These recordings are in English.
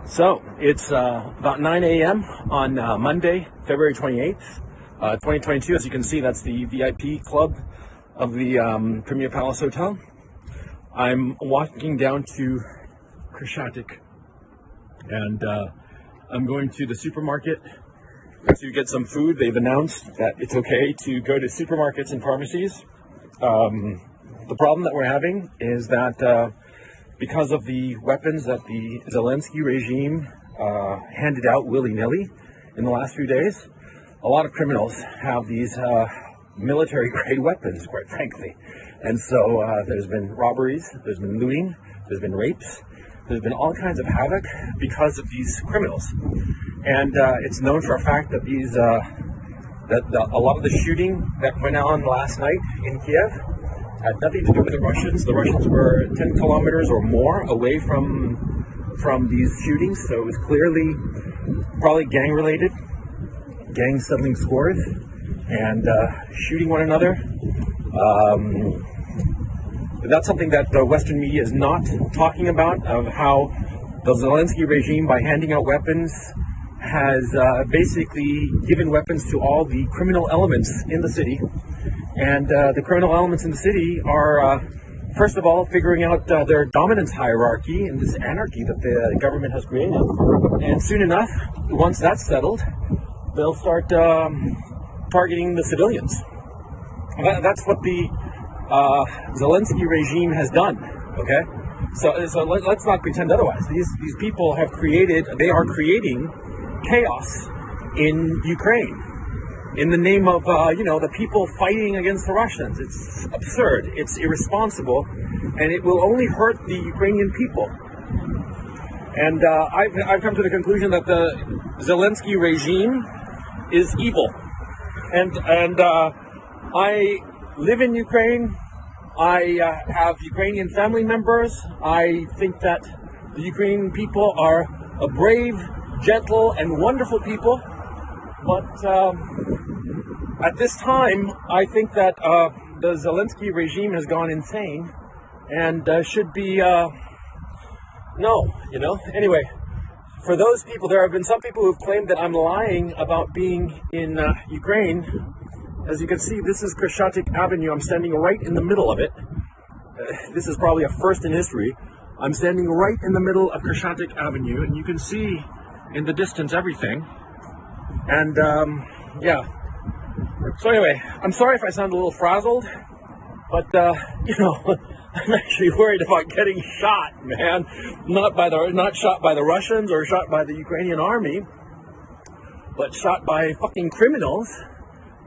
So it's about 9 a.m. on Monday, February 28th, 2022. As you can see, that's the VIP club of the Premier Palace Hotel. I'm walking down to Krashatik, and I'm going to the supermarket to get some food. They've announced that it's okay to go to supermarkets and pharmacies. The problem that we're having is that because of the weapons that the Zelensky regime handed out willy-nilly in the last few days, a lot of criminals have these military-grade weapons, quite frankly. And so there's been robberies, there's been looting, there's been rapes, there's been all kinds of havoc because of these criminals. And it's known for a fact that a lot of the shooting that went on last night in Kiev had nothing to do with the Russians. The Russians were 10 kilometers or more away from these shootings, so it was clearly probably gang-related, gang settling scores, and shooting one another. That's something that the Western media is not talking about, of how the Zelensky regime, by handing out weapons, has basically given weapons to all the criminal elements in the city. And the criminal elements in the city are, first of all, figuring out their dominance hierarchy and this anarchy that the government has created. And soon enough, once that's settled, they'll start targeting the civilians. That's what the Zelensky regime has done, okay? So let's not pretend otherwise. These people have they are creating chaos in Ukraine in the name of, the people fighting against the Russians. It's absurd, it's irresponsible, and it will only hurt the Ukrainian people. And I've come to the conclusion that the Zelensky regime is evil. And I live in Ukraine. I have Ukrainian family members. I think that the Ukrainian people are a brave, gentle, and wonderful people. But at this time, I think that the Zelensky regime has gone insane and should be, Anyway, for those people, there have been some people who've claimed that I'm lying about being in Ukraine. As you can see, this is Krashatik Avenue. I'm standing right in the middle of it. This is probably a first in history. I'm standing right in the middle of Krashatik Avenue, and you can see in the distance everything. And, So anyway, I'm sorry if I sound a little frazzled, but, I'm actually worried about getting shot, man. Not shot by the Russians or shot by the Ukrainian army, but shot by fucking criminals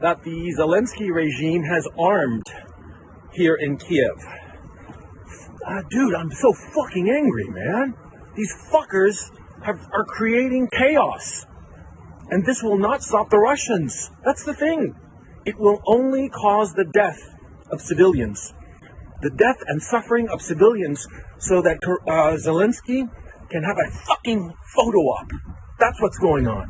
that the Zelensky regime has armed here in Kiev. Dude, I'm so fucking angry, man. These fuckers are creating chaos. And this will not stop the Russians. That's the thing. It will only cause the death of civilians. The death and suffering of civilians so that Zelensky can have a fucking photo op. That's what's going on.